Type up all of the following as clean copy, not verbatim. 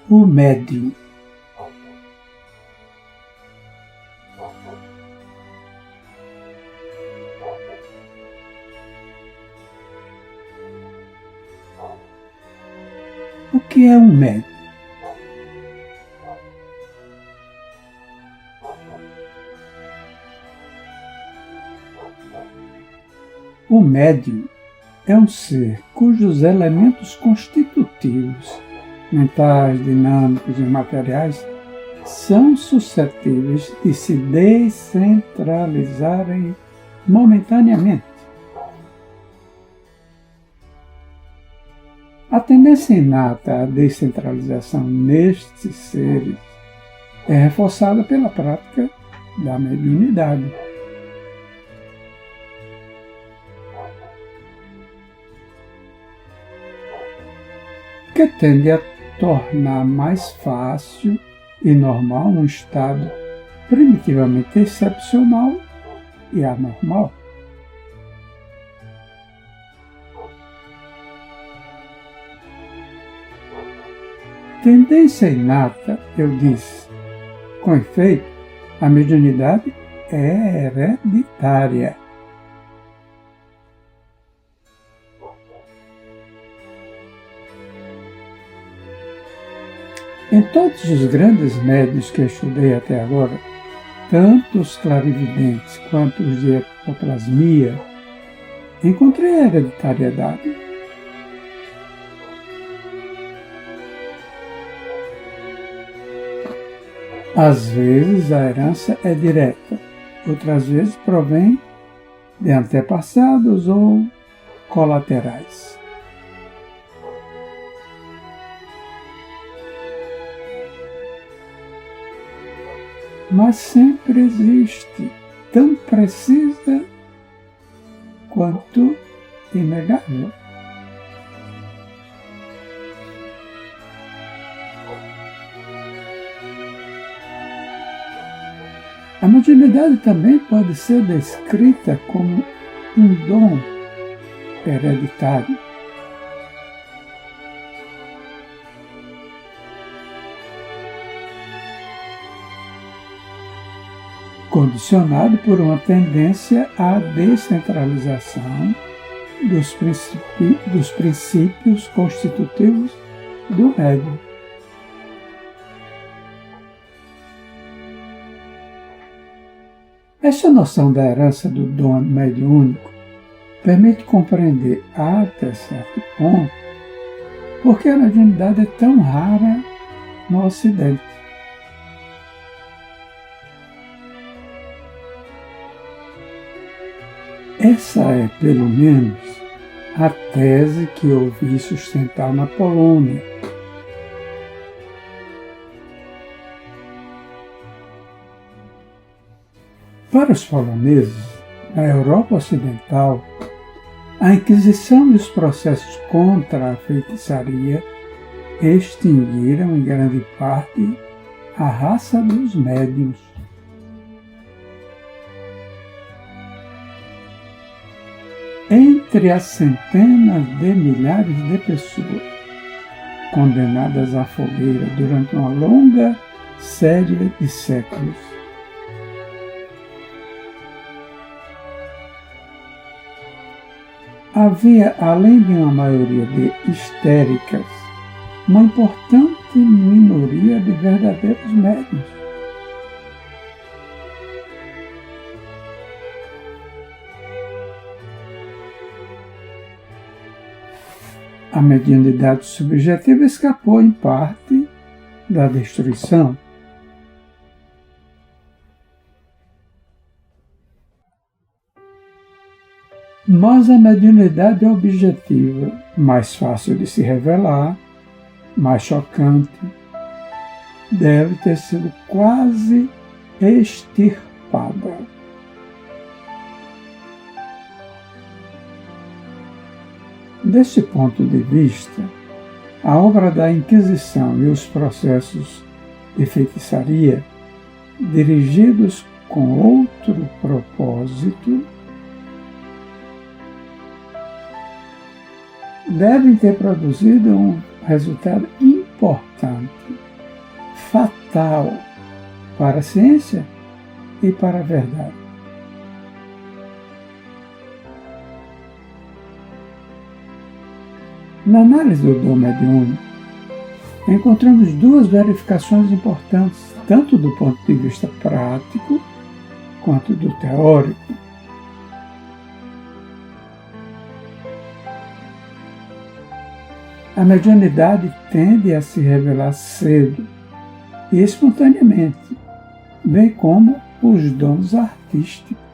O médium. O que é um médium? O médium é um ser cujos elementos constitutivos, mentais, dinâmicos e materiais, são suscetíveis de se descentralizarem momentaneamente. A tendência inata à descentralização nestes seres é reforçada pela prática da mediunidade. Que tende a tornar mais fácil e normal um estado primitivamente excepcional e anormal. Tendência inata, eu disse. Com efeito, a mediunidade é hereditária. Em todos os grandes médiuns que eu estudei até agora, tanto os clarividentes quanto os de ectoplasmia, encontrei a hereditariedade. Às vezes a herança é direta, outras vezes provém de antepassados ou colaterais. Mas sempre existe, tão precisa quanto inegável. A mediunidade também pode ser descrita como um dom hereditário. Condicionado por uma tendência à descentralização dos princípios constitutivos do médium. Esta noção da herança do dom mediúnico permite compreender até certo ponto por que a mediunidade é tão rara no Ocidente. Essa é, pelo menos, a tese que ouvi sustentar na Polônia. Para os poloneses, na Europa Ocidental, a Inquisição e os processos contra a feitiçaria extinguiram em grande parte a raça dos médiuns. Entre as centenas de milhares de pessoas condenadas à fogueira durante uma longa série de séculos, havia, além de uma maioria de histéricas, uma importante minoria de verdadeiros médiuns. A mediunidade subjetiva escapou, em parte, da destruição. Mas a mediunidade objetiva, mais fácil de se revelar, mais chocante, deve ter sido quase extirpada. Deste ponto de vista, a obra da Inquisição e os processos de feitiçaria, dirigidos com outro propósito, devem ter produzido um resultado importante fatal para a ciência e para a verdade. Na análise do dom mediúnico, encontramos duas verificações importantes, tanto do ponto de vista prático quanto do teórico. A mediunidade tende a se revelar cedo e espontaneamente, bem como os dons artísticos.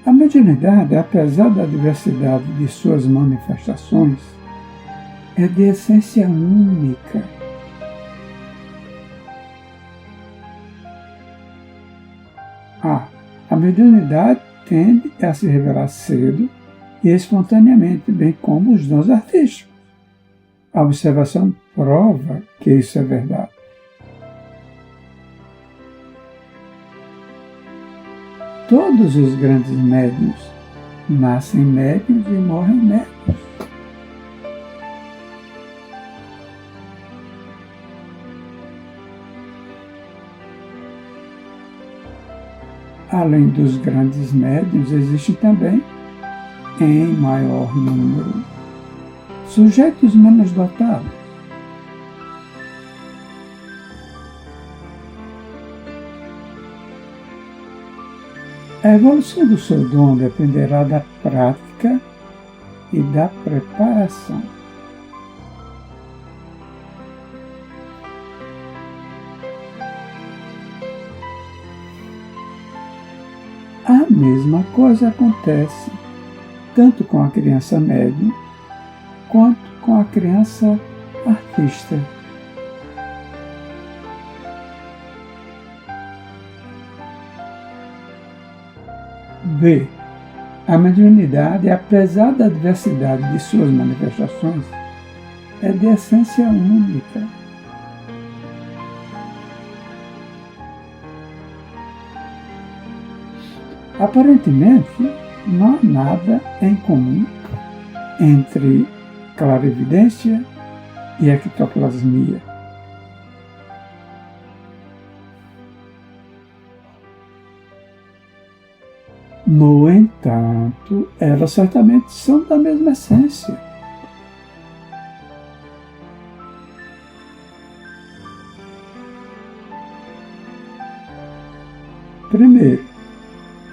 A mediunidade, apesar da diversidade de suas manifestações, é de essência única. A mediunidade tende a se revelar cedo e espontaneamente, bem como os dons artísticos. A observação prova que isso é verdade. Todos os grandes médiuns nascem médiuns e morrem médiuns. Além dos grandes médiuns, existem também, em maior número, sujeitos menos dotados. A evolução do seu dom dependerá da prática e da preparação. A mesma coisa acontece tanto com a criança médium quanto com a criança artista. B. A mediunidade, apesar da diversidade de suas manifestações, é de essência única. Aparentemente, não há nada em comum entre clarividência e ectoplasmia. No entanto, elas certamente são da mesma essência. Primeiro,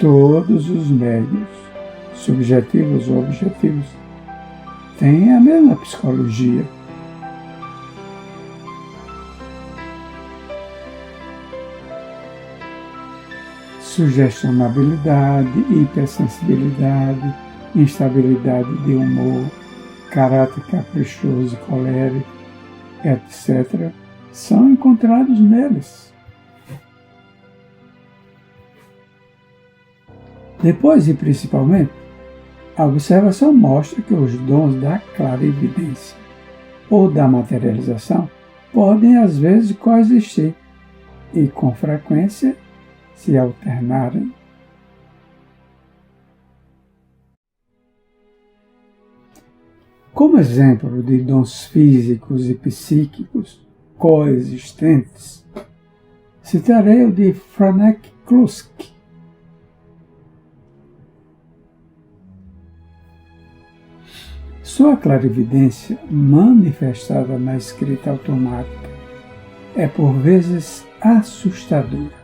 todos os médiuns, subjetivos ou objetivos, têm a mesma psicologia. Sugestionabilidade, hipersensibilidade, instabilidade de humor, caráter caprichoso e colérico, etc., são encontrados neles. Depois e principalmente, a observação mostra que os dons da clarividência ou da materialização podem às vezes coexistir e, com frequência, se alternarem. Como exemplo de dons físicos e psíquicos coexistentes, citarei o de Franek Kluski. Sua clarividência, manifestada na escrita automática, é por vezes assustadora.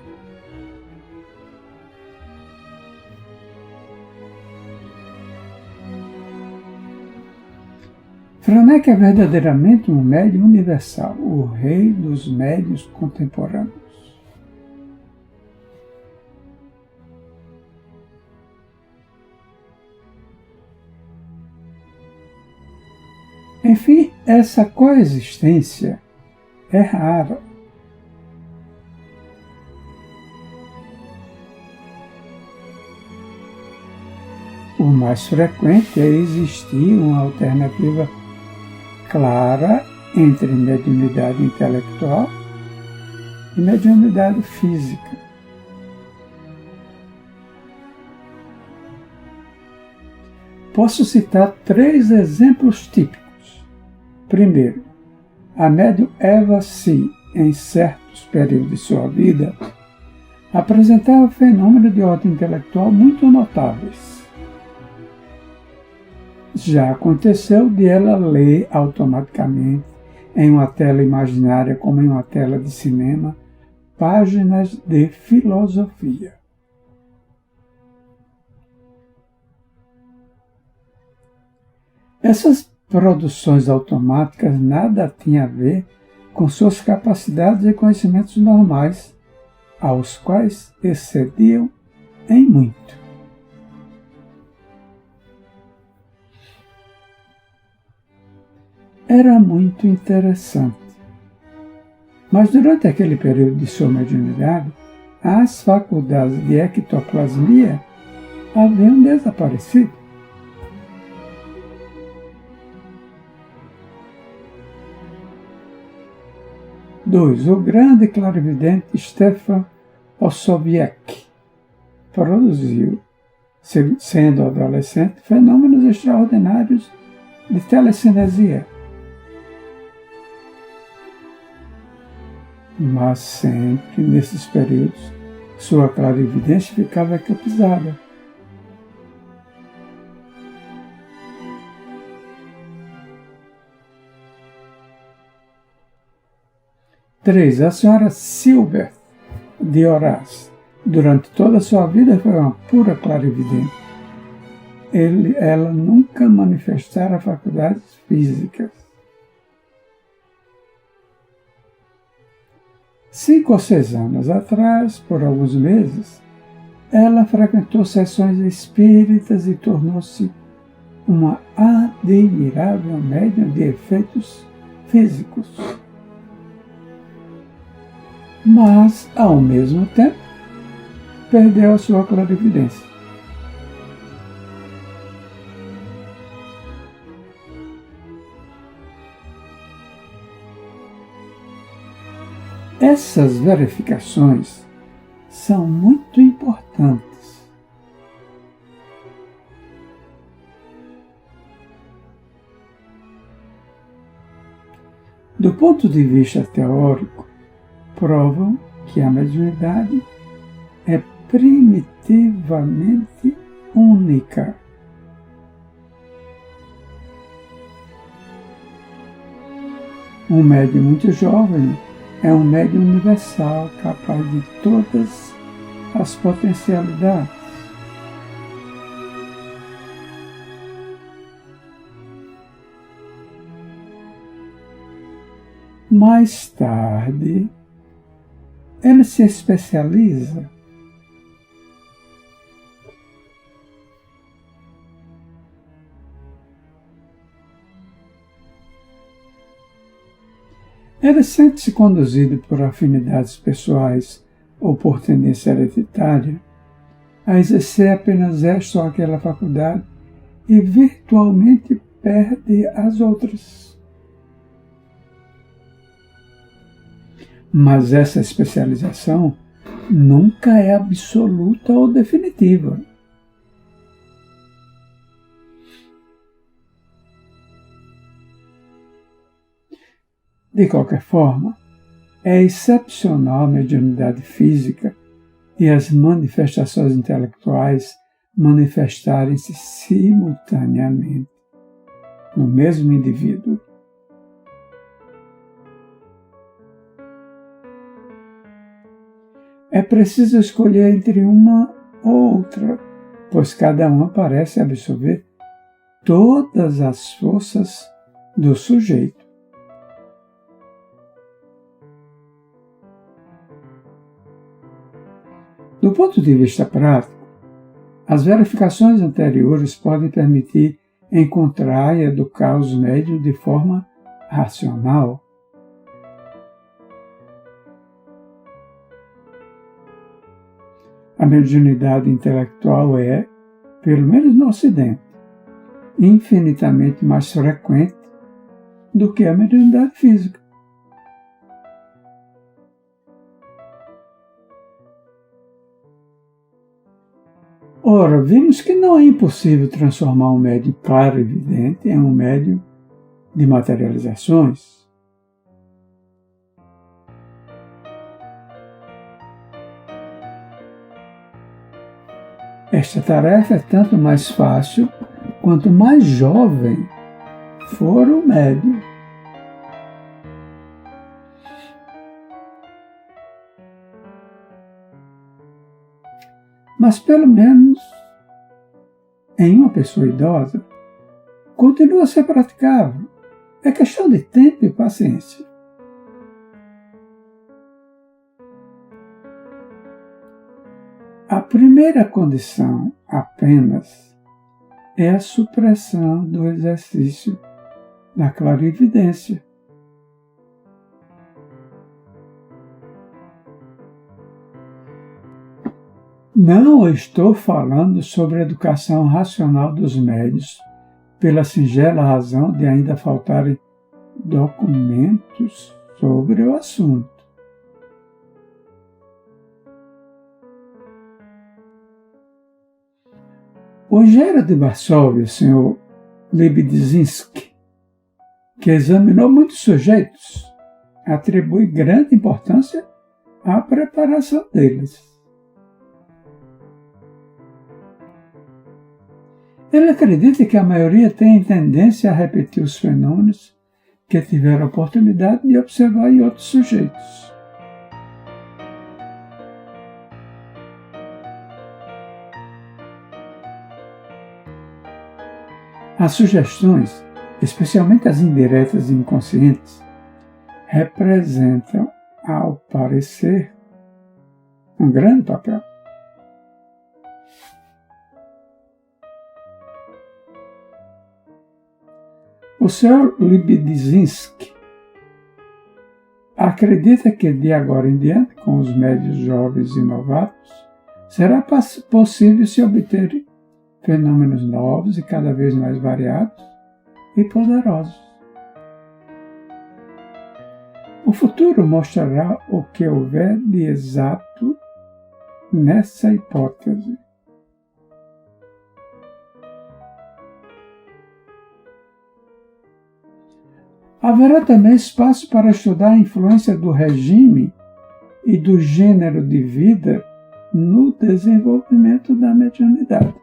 Franek é verdadeiramente um médium universal, o rei dos médiuns contemporâneos. Enfim, essa coexistência é rara. O mais frequente é existir uma alternativa clara entre mediunidade intelectual e mediunidade física. Posso citar 3 exemplos típicos. Primeiro, a médium Eva-si, em certos períodos de sua vida, apresentava fenômenos de ordem intelectual muito notáveis. Já aconteceu de ela ler automaticamente, em uma tela imaginária como em uma tela de cinema, páginas de filosofia. Essas produções automáticas nada tinham a ver com suas capacidades e conhecimentos normais, aos quais excediam em muito. Era muito interessante. Mas durante aquele período de sua mediunidade, as faculdades de ectoplasmia haviam desaparecido. Dois, o grande clarividente Stefan Osowiecki produziu, sendo adolescente, fenômenos extraordinários de telecinesia. Mas sempre, nesses períodos, sua clarividência ficava eclipsada. Três, a senhora Silbert de Horaz, durante toda a sua vida, foi uma pura clarividente. Ela nunca manifestara faculdades físicas. 5 ou 6 anos atrás, por alguns meses, ela frequentou sessões espíritas e tornou-se uma admirável médium de efeitos físicos. Mas, ao mesmo tempo, perdeu a sua clarividência. Essas verificações são muito importantes. Do ponto de vista teórico, provam que a mediunidade é primitivamente única. Um médium muito jovem é um médium universal, capaz de todas as potencialidades. Mais tarde, ele se especializa Ele sente-se conduzido por afinidades pessoais ou por tendência hereditária a exercer apenas esta ou aquela faculdade e virtualmente perde as outras. Mas essa especialização nunca é absoluta ou definitiva. De qualquer forma, é excepcional a mediunidade física e as manifestações intelectuais manifestarem-se simultaneamente no mesmo indivíduo. É preciso escolher entre uma ou outra, pois cada uma parece absorver todas as forças do sujeito. Do ponto de vista prático, as verificações anteriores podem permitir encontrar e educar os médiuns de forma racional. A mediunidade intelectual é, pelo menos no Ocidente, infinitamente mais frequente do que a mediunidade física. Ora, vimos que não é impossível transformar um médium clarividente em um médium de materializações, esta tarefa é tanto mais fácil quanto mais jovem for o médium. Mas pelo menos em uma pessoa idosa, continua a ser praticável. É questão de tempo e paciência. A primeira condição apenas é a supressão do exercício da clarividência. Não estou falando sobre a educação racional dos médios, pela singela razão de ainda faltarem documentos sobre o assunto. O engenheiro de Varsóvia, o Sr. Lebedzinski, que examinou muitos sujeitos, atribui grande importância à preparação deles. Ele acredita que a maioria tem tendência a repetir os fenômenos que tiveram a oportunidade de observar em outros sujeitos. As sugestões, especialmente as indiretas e inconscientes, representam, ao parecer, um grande papel. O Sr. Lebedzinski acredita que de agora em diante, com os médios jovens e novatos, será possível se obter fenômenos novos e cada vez mais variados e poderosos. O futuro mostrará o que houver de exato nessa hipótese. Haverá também espaço para estudar a influência do regime e do gênero de vida no desenvolvimento da mediunidade.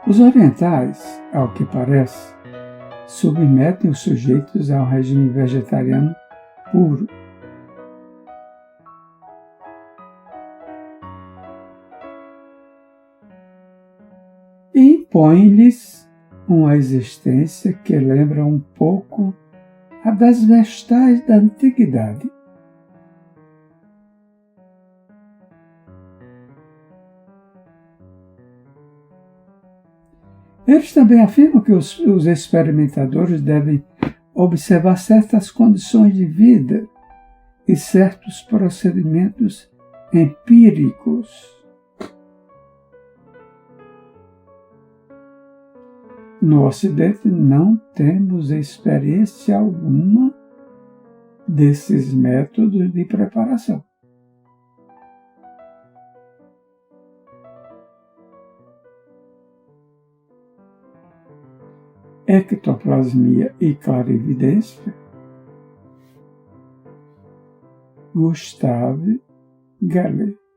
Os orientais, ao que parece, submetem os sujeitos ao regime vegetariano puro. E impõe-lhes uma existência que lembra um pouco a das vestais da antiguidade. Eles também afirmam que os experimentadores devem observar certas condições de vida e certos procedimentos empíricos. No Ocidente não temos experiência alguma desses métodos de preparação. Ectoplasmia e clarividência, Gustave Gallet.